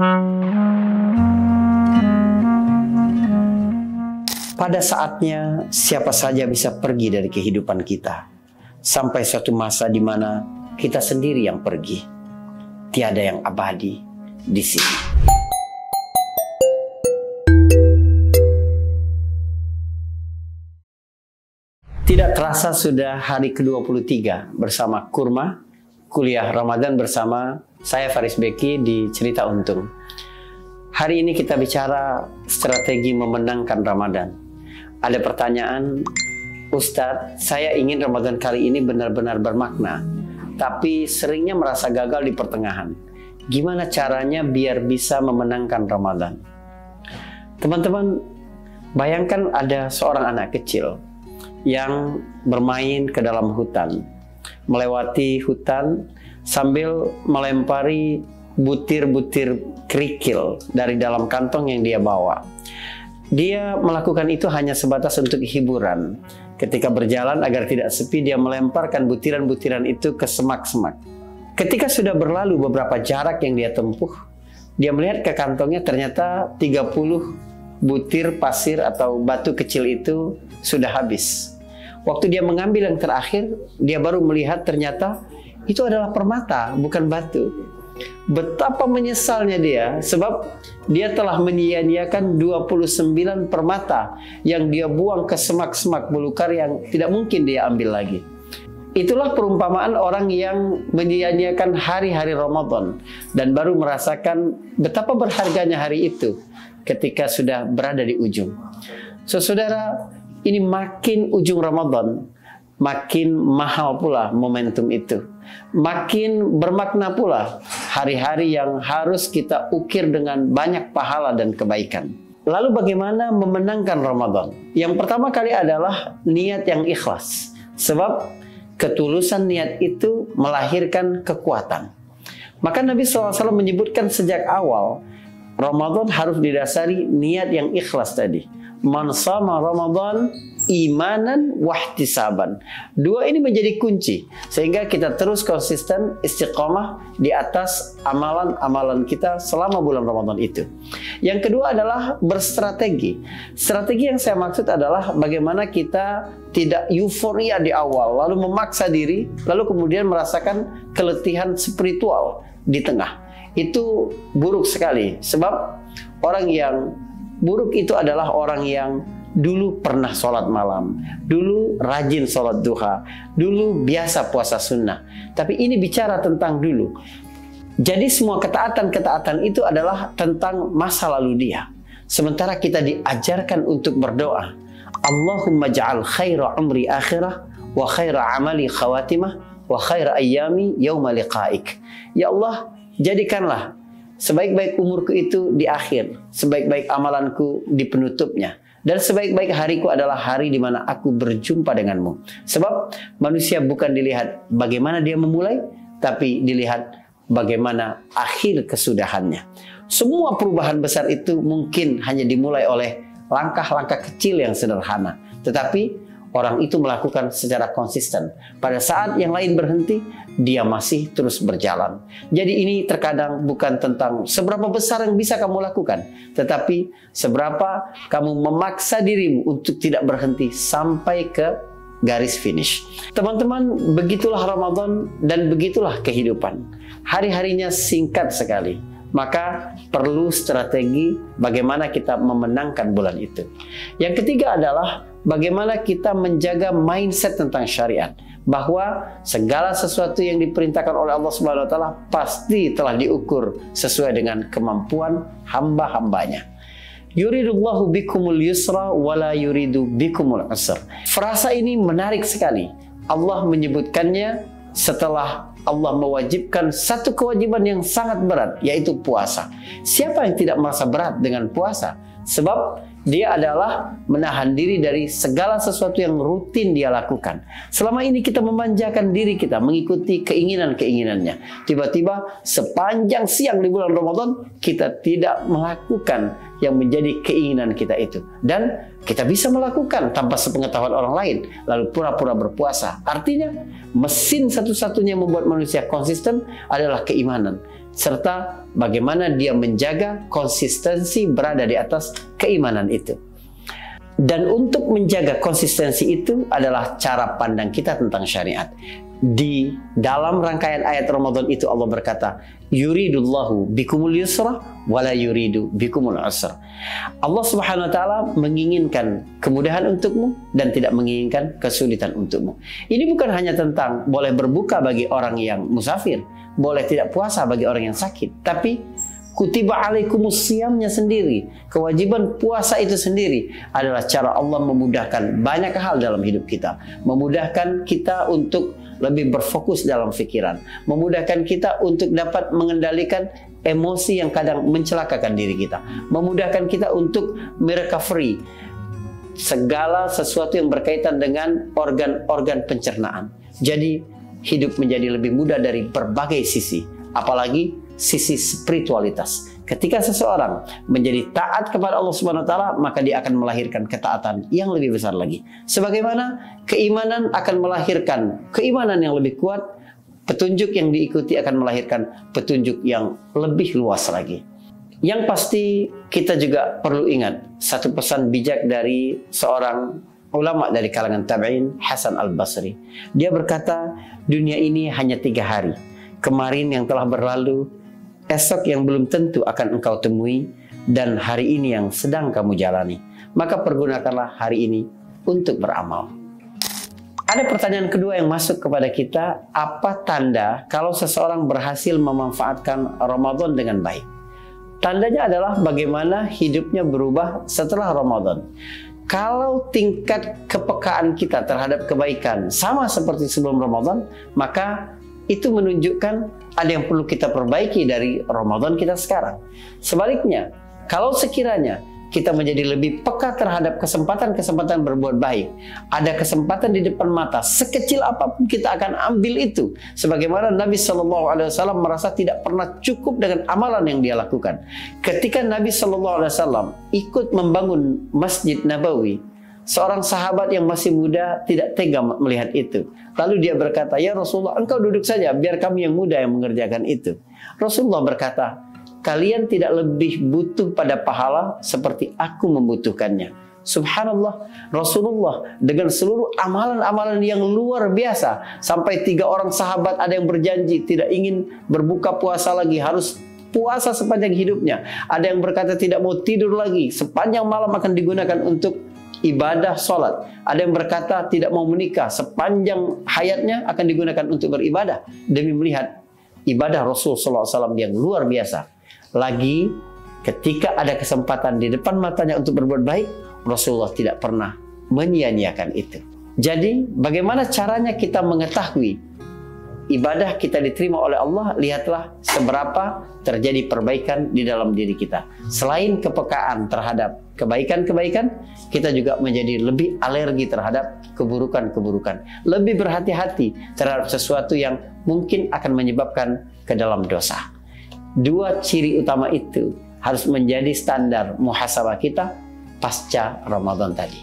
Pada saatnya siapa saja bisa pergi dari kehidupan kita, sampai suatu masa di mana kita sendiri yang pergi. Tiada yang abadi di sini. Tidak terasa sudah hari ke-23 bersama Kurma, kuliah Ramadan bersama saya Faris Beki di Cerita Untung. Hari ini kita bicara strategi memenangkan Ramadan. Ada pertanyaan, Ustadz, saya ingin Ramadan kali ini benar-benar bermakna, tapi seringnya merasa gagal di pertengahan. Gimana caranya biar bisa memenangkan Ramadan? Teman-teman, bayangkan ada seorang anak kecil yang bermain ke dalam hutan, melewati hutan sambil melempari butir-butir kerikil dari dalam kantong yang dia bawa. Dia melakukan itu hanya sebatas untuk hiburan. Ketika berjalan agar tidak sepi, dia melemparkan butiran-butiran itu ke semak-semak. Ketika sudah berlalu beberapa jarak yang dia tempuh, dia melihat ke kantongnya ternyata 30 butir pasir atau batu kecil itu sudah habis. Waktu dia mengambil yang terakhir, dia baru melihat ternyata itu adalah permata, bukan batu. Betapa menyesalnya dia, sebab dia telah menyia-nyiakan 29 permata yang dia buang ke semak-semak belukar yang tidak mungkin dia ambil lagi. Itulah perumpamaan orang yang menyia-nyiakan hari-hari Ramadan dan baru merasakan betapa berharganya hari itu ketika sudah berada di ujung. Saudara, ini makin ujung Ramadan, makin mahal pula momentum itu. Makin bermakna pula hari-hari yang harus kita ukir dengan banyak pahala dan kebaikan. Lalu bagaimana memenangkan Ramadan? Yang pertama kali adalah niat yang ikhlas. Sebab ketulusan niat itu melahirkan kekuatan. Maka Nabi SAW menyebutkan sejak awal, Ramadan harus didasari niat yang ikhlas tadi. Man shama Ramadan imanan wahtisaban. Dua ini menjadi kunci sehingga kita terus konsisten istiqomah di atas amalan-amalan kita selama bulan Ramadan itu. Yang kedua adalah berstrategi. Strategi yang saya maksud adalah bagaimana kita tidak euforia di awal lalu memaksa diri lalu kemudian merasakan keletihan spiritual di tengah. Itu buruk sekali sebab orang yang buruk itu adalah orang yang dulu pernah sholat malam, dulu rajin sholat duha, dulu biasa puasa sunnah. Tapi ini bicara tentang dulu. Jadi semua ketaatan-ketaatan itu adalah tentang masa lalu dia. Sementara kita diajarkan untuk berdoa. Allahumma ja'al khaira umri akhirah, wa khaira amali khawatimah, wa khaira ayyami yawma liqa'ik. Ya Allah, jadikanlah sebaik-baik umurku itu di akhir, sebaik-baik amalanku di penutupnya, dan sebaik-baik hariku adalah hari di mana aku berjumpa denganmu. Sebab manusia bukan dilihat bagaimana dia memulai, tapi dilihat bagaimana akhir kesudahannya. Semua perubahan besar itu mungkin hanya dimulai oleh langkah-langkah kecil yang sederhana, tetapi orang itu melakukan secara konsisten. Pada saat yang lain berhenti, dia masih terus berjalan. Jadi ini terkadang bukan tentang seberapa besar yang bisa kamu lakukan, tetapi seberapa kamu memaksa dirimu untuk tidak berhenti sampai ke garis finish. Teman-teman, begitulah Ramadan dan begitulah kehidupan. Hari-harinya singkat sekali. Maka perlu strategi bagaimana kita memenangkan bulan itu. Yang ketiga adalah bagaimana kita menjaga mindset tentang syariat. Bahwa segala sesuatu yang diperintahkan oleh Allah Subhanahu wa Ta'ala pasti telah diukur sesuai dengan kemampuan hamba-hambanya. Yuridullahu bikumul yusra wala yuridu bikumul usra. Frasa ini menarik sekali. Allah menyebutkannya setelah Allah mewajibkan satu kewajiban yang sangat berat, yaitu puasa. Siapa yang tidak merasa berat dengan puasa? Sebab dia adalah menahan diri dari segala sesuatu yang rutin dia lakukan. Selama ini kita memanjakan diri kita, mengikuti keinginan-keinginannya. Tiba-tiba sepanjang siang di bulan Ramadan, kita tidak melakukan yang menjadi keinginan kita itu. Dan kita bisa melakukan tanpa sepengetahuan orang lain, lalu pura-pura berpuasa. Artinya, mesin satu-satunya yang membuat manusia konsisten adalah keimanan. serta bagaimana dia menjaga konsistensi berada di atas keimanan itu. Dan untuk menjaga konsistensi itu adalah cara pandang kita tentang syariat. Di dalam rangkaian ayat Ramadan itu Allah berkata, yuridullahu bikumul yusra wala yuridu bikumul usra. Allah Subhanahu wa taala menginginkan kemudahan untukmu dan tidak menginginkan kesulitan untukmu. Ini bukan hanya tentang boleh berbuka bagi orang yang musafir, boleh tidak puasa bagi orang yang sakit, tapi kutiba alaikumus siyamnya sendiri, kewajiban puasa itu sendiri adalah cara Allah memudahkan banyak hal dalam hidup kita, memudahkan kita untuk lebih berfokus dalam pikiran, memudahkan kita untuk dapat mengendalikan emosi yang kadang mencelakakan diri kita, memudahkan kita untuk merecovery segala sesuatu yang berkaitan dengan organ-organ pencernaan. Jadi hidup menjadi lebih mudah dari berbagai sisi, apalagi sisi spiritualitas. Ketika seseorang menjadi taat kepada Allah Subhanahu wa taala, maka dia akan melahirkan ketaatan yang lebih besar lagi. Sebagaimana keimanan akan melahirkan keimanan yang lebih kuat, petunjuk yang diikuti akan melahirkan petunjuk yang lebih luas lagi. Yang pasti kita juga perlu ingat satu pesan bijak dari seorang ulama dari kalangan tabi'in, Hasan al-Basri. Dia berkata, dunia ini hanya 3 hari. Kemarin yang telah berlalu, esok yang belum tentu akan engkau temui, dan hari ini yang sedang kamu jalani. Maka pergunakanlah hari ini untuk beramal. Ada pertanyaan kedua yang masuk kepada kita, apa tanda kalau seseorang berhasil memanfaatkan Ramadan dengan baik? Tandanya adalah bagaimana hidupnya berubah setelah Ramadan. Kalau tingkat kepekaan kita terhadap kebaikan sama seperti sebelum Ramadan, maka itu menunjukkan ada yang perlu kita perbaiki dari Ramadan kita sekarang. Sebaliknya, kalau sekiranya kita menjadi lebih peka terhadap kesempatan-kesempatan berbuat baik, ada kesempatan di depan mata, sekecil apapun kita akan ambil itu. Sebagaimana Nabi SAW merasa tidak pernah cukup dengan amalan yang dia lakukan. Ketika Nabi SAW ikut membangun Masjid Nabawi, seorang sahabat yang masih muda tidak tega melihat itu. Lalu dia berkata, ya Rasulullah, engkau duduk saja, biar kami yang muda yang mengerjakan itu. Rasulullah berkata, kalian tidak lebih butuh pada pahala seperti aku membutuhkannya. Subhanallah, Rasulullah dengan seluruh amalan-amalan yang luar biasa, sampai 3 orang sahabat ada yang berjanji tidak ingin berbuka puasa lagi, harus puasa sepanjang hidupnya. Ada yang berkata tidak mau tidur lagi, sepanjang malam akan digunakan untuk ibadah sholat. Ada yang berkata tidak mau menikah, sepanjang hayatnya akan digunakan untuk beribadah demi melihat ibadah Rasulullah SAW yang luar biasa. Lagi ketika ada kesempatan di depan matanya untuk berbuat baik, Rasulullah tidak pernah menyia-nyiakan itu. Jadi bagaimana caranya kita mengetahui ibadah kita diterima oleh Allah? Lihatlah seberapa terjadi perbaikan di dalam diri kita. Selain kepekaan terhadap kebaikan-kebaikan, kita juga menjadi lebih alergi terhadap keburukan-keburukan. Lebih berhati-hati terhadap sesuatu yang mungkin akan menyebabkan ke dalam dosa. 2 ciri utama itu harus menjadi standar muhasabah kita pasca Ramadan tadi.